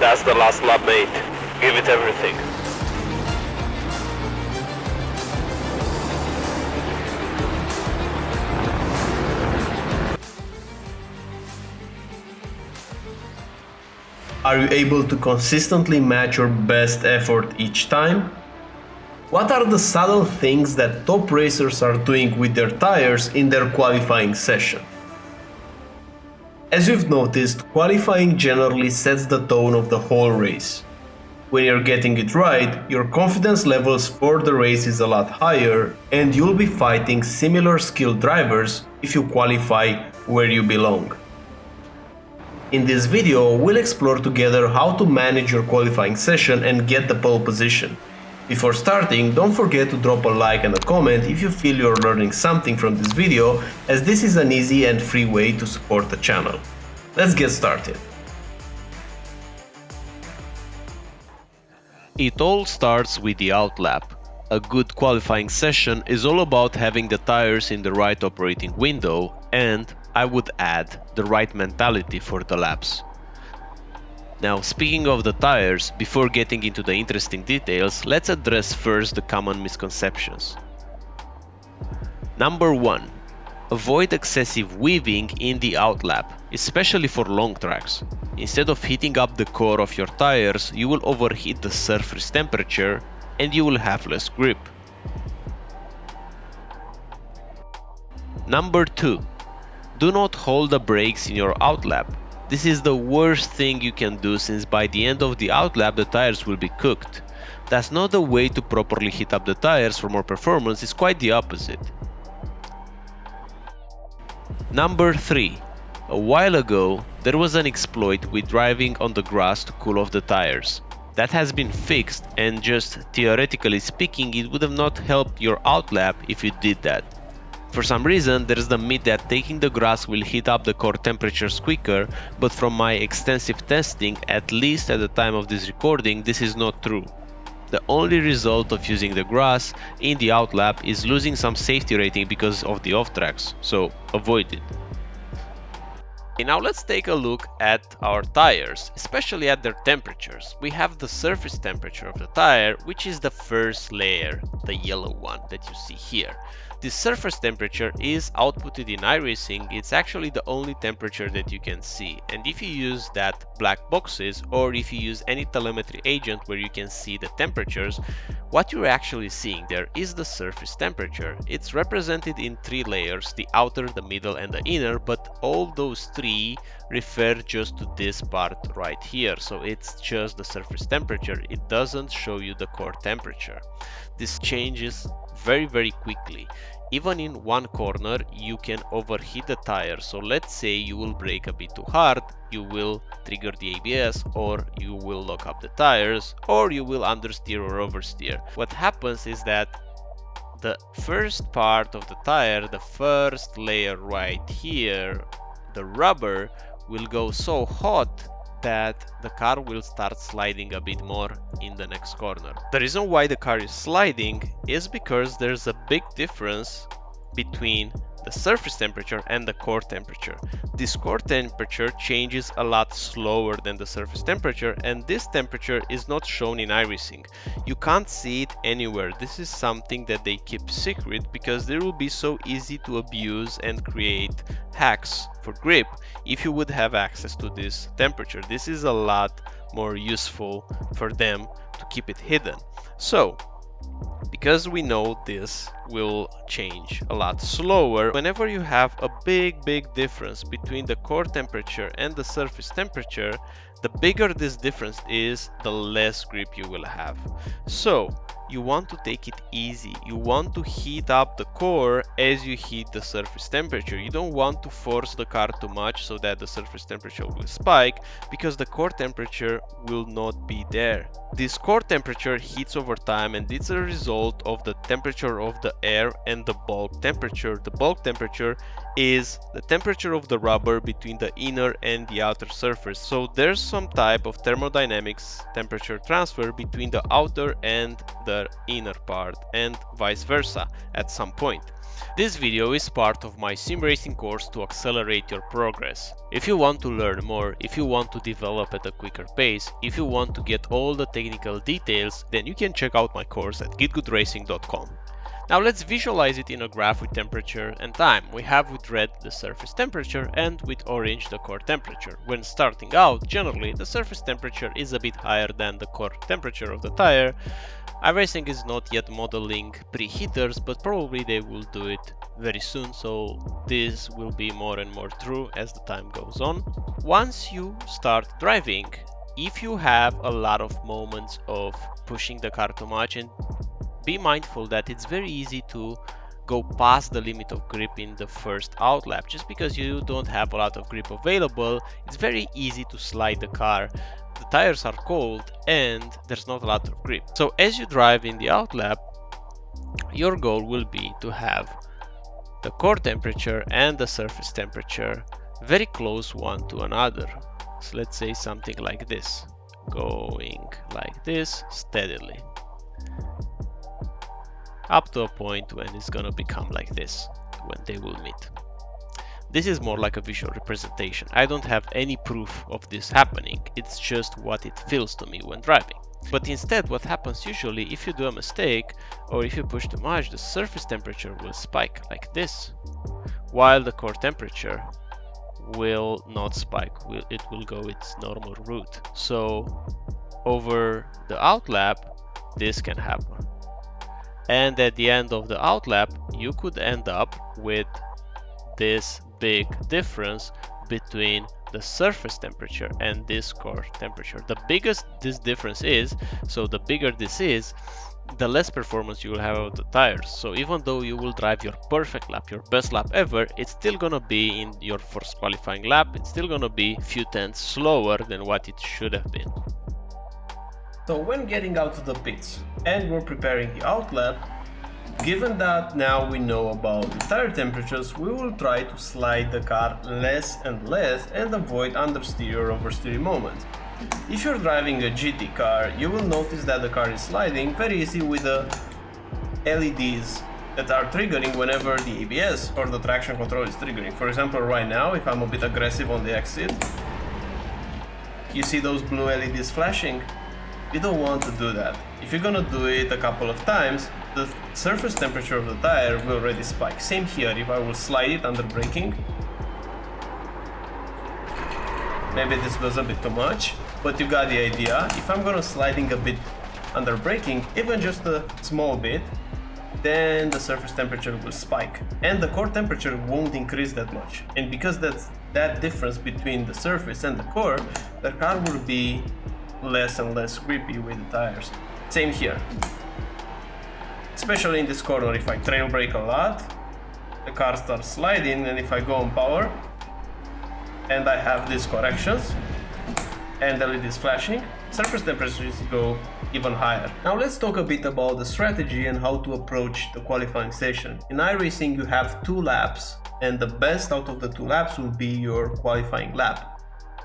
That's the last lap, mate. Give it everything. Are you able to consistently match your best effort each time? What are the subtle things that top racers are doing with their tires in their qualifying session? As you've noticed, qualifying generally sets the tone of the whole race. When you're getting it right, your confidence levels for the race is a lot higher, and you'll be fighting similar skilled drivers if you qualify where you belong. In this video, we'll explore together how to manage your qualifying session and get the pole position. Before starting, don't forget to drop a like and a comment if you feel you're learning something from this video, as this is an easy and free way to support the channel. Let's get started. It all starts with the outlap. A good qualifying session is all about having the tires in the right operating window and, I would add, the right mentality for the laps. Now, speaking of the tires, before getting into the interesting details, let's address first the common misconceptions. Number 1. Avoid excessive weaving in the outlap, especially for long tracks. Instead of heating up the core of your tires, you will overheat the surface temperature and you will have less grip. Number 2. Do not hold the brakes in your outlap. This is the worst thing you can do, since by the end of the outlap the tires will be cooked. That's not the way to properly heat up the tires for more performance, it's quite the opposite. Number 3. A while ago, there was an exploit with driving on the grass to cool off the tires. That has been fixed, and just theoretically speaking, it would have not helped your outlap if you did that. For some reason, there is the myth that taking the grass will heat up the core temperatures quicker, but from my extensive testing, at least at the time of this recording, this is not true. The only result of using the grass in the outlap is losing some safety rating because of the off tracks, so avoid it. Okay, now let's take a look at our tires, especially at their temperatures. We have the surface temperature of the tire, which is the first layer, the yellow one that you see here. This surface temperature is outputted in iRacing. It's actually the only temperature that you can see, and if you use that black boxes, or if you use any telemetry agent where you can see the temperatures, what you're actually seeing there is the surface temperature. It's represented in 3 layers, the outer, the middle and the inner, but all those 3 refer just to this part right here, so it's just the surface temperature. It doesn't show you the core temperature. This changes very quickly. Even in one corner you can overheat the tire, so let's say you will brake a bit too hard, you will trigger the ABS, or you will lock up the tires, or you will understeer or oversteer. What happens is that the first part of the tire, the first layer right here, the rubber, will go so hot that the car will start sliding a bit more in the next corner. The reason why the car is sliding is because there's a big difference between the surface temperature and the core temperature. This core temperature changes a lot slower than the surface temperature, and this temperature is not shown in iRacing. You can't see it anywhere. This is something that they keep secret because it will be so easy to abuse and create hacks for grip if you would have access to this temperature. This is a lot more useful for them to keep it hidden. So, because we know this will change a lot slower, whenever you have a big difference between the core temperature and the surface temperature, the bigger this difference is, the less grip you will have. So you want to take it easy. You want to heat up the core as you heat the surface temperature. You don't want to force the car too much so that the surface temperature will spike, because the core temperature will not be there. This core temperature heats over time, and it's a result of the temperature of the air and the bulk temperature. The bulk temperature is the temperature of the rubber between the inner and the outer surface. So there's some type of thermodynamics temperature transfer between the outer and the outer inner part and vice versa at some point. This video is part of my sim racing course to accelerate your progress. If you want to learn more, if you want to develop at a quicker pace, if you want to get all the technical details, then you can check out my course at getgoodracing.com. Now let's visualize it in a graph with temperature and time. We have with red the surface temperature and with orange the core temperature. When starting out, generally the surface temperature is a bit higher than the core temperature of the tire. iRacing is not yet modeling preheaters, but probably they will do it very soon, so this will be more and more true as the time goes on. Once you start driving, if you have a lot of moments of pushing the car too much, and be mindful that it's very easy to go past the limit of grip in the first outlap. Just because you don't have a lot of grip available, it's very easy to slide the car. The tires are cold and there's not a lot of grip. So as you drive in the outlap, your goal will be to have the core temperature and the surface temperature very close one to another. So let's say something like this, going like this steadily, up to a point when it's gonna become like this, when they will meet. This is more like a visual representation. I don't have any proof of this happening, it's just what it feels to me when driving. But instead, what happens usually, if you do a mistake or if you push too much, the surface temperature will spike like this, while the core temperature will not spike, it will go its normal route. So over the outlap, this can happen. And at the end of the outlap, you could end up with this big difference between the surface temperature and this core temperature. The biggest this difference is, so the bigger this is, the less performance you will have of the tires. So even though you will drive your perfect lap, your best lap ever, it's still gonna be in your first qualifying lap, it's still gonna be a few tenths slower than what it should have been. So when getting out of the pits and we're preparing the outlap, given that now we know about the tire temperatures, we will try to slide the car less and less and avoid understeer or oversteer moments. If you're driving a GT car, you will notice that the car is sliding very easy with the LEDs that are triggering whenever the ABS or the traction control is triggering. For example, right now, if I'm a bit aggressive on the exit, you see those blue LEDs flashing? You don't want to do that. If you're gonna do it a couple of times, the surface temperature of the tire will already spike. Same here, if I will slide it under braking. Maybe this was a bit too much, but you got the idea. If I'm gonna sliding a bit under braking, even just a small bit, then the surface temperature will spike and the core temperature won't increase that much. And because that's that difference between the surface and the core, the car will be less and less grippy with the tires. Same here. Especially in this corner, if I trail brake a lot, the car starts sliding, and if I go on power and I have these corrections and LEDs flashing, surface temperatures go even higher. Now let's talk a bit about the strategy and how to approach the qualifying session. In iRacing you have 2 laps, and the best out of the 2 laps will be your qualifying lap.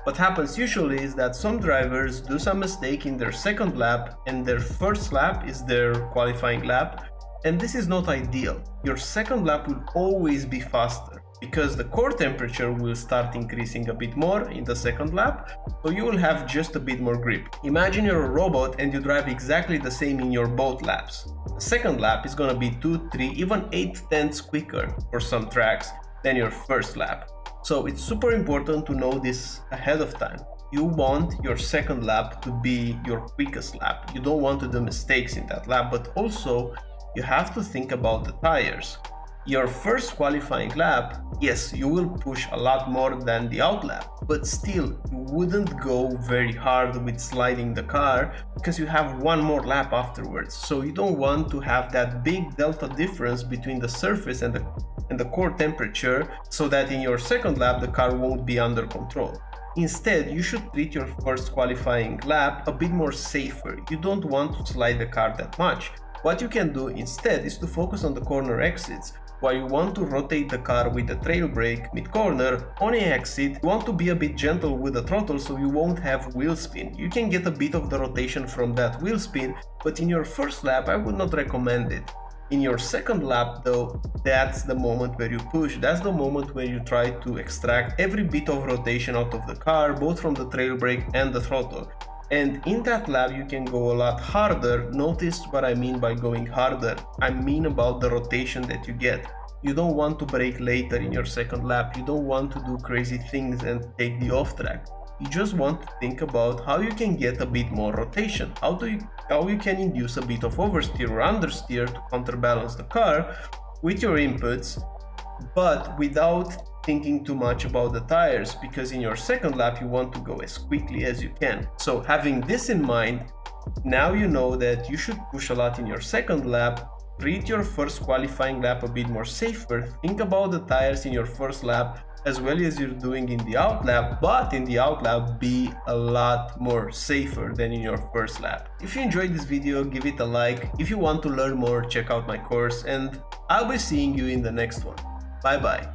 What happens usually is that some drivers do some mistake in their second lap and their first lap is their qualifying lap, and this is not ideal. Your second lap will always be faster because the core temperature will start increasing a bit more in the second lap, so you will have just a bit more grip. Imagine you're a robot and you drive exactly the same in your both laps. The second lap is gonna be 2, 3, even 8 tenths quicker for some tracks than your first lap. So it's super important to know this ahead of time. You want your second lap to be your quickest lap. You don't want to do mistakes in that lap, but also you have to think about the tires. Your first qualifying lap, yes, you will push a lot more than the outlap, but still you wouldn't go very hard with sliding the car because you have one more lap afterwards. So you don't want to have that big delta difference between the surface and the core temperature, so that in your second lap the car won't be under control. Instead, you should treat your first qualifying lap a bit more safer. You don't want to slide the car that much. What you can do instead is to focus on the corner exits. while you want to rotate the car with the trail brake mid-corner, on a exit you want to be a bit gentle with the throttle so you won't have wheel spin. You can get a bit of the rotation from that wheel spin, but in your first lap I would not recommend it. In your second lap though, that's the moment where you push, that's the moment where you try to extract every bit of rotation out of the car, both from the trail brake and the throttle. And in that lap you can go a lot harder. Notice what I mean by going harder. I mean about the rotation that you get. You don't want to brake later in your second lap, you don't want to do crazy things and take the off track. You just want to think about how you can get a bit more rotation, how you can induce a bit of oversteer or understeer to counterbalance the car with your inputs, but without thinking too much about the tires, because in your second lap you want to go as quickly as you can. So having this in mind, now you know that you should push a lot in your second lap. Treat your first qualifying lap a bit more safer, think about the tires in your first lap as well as you're doing in the outlap, but in the outlap be a lot more safer than in your first lap. If you enjoyed this video, give it a like. If you want to learn more, check out my course, and I'll be seeing you in the next one. Bye bye.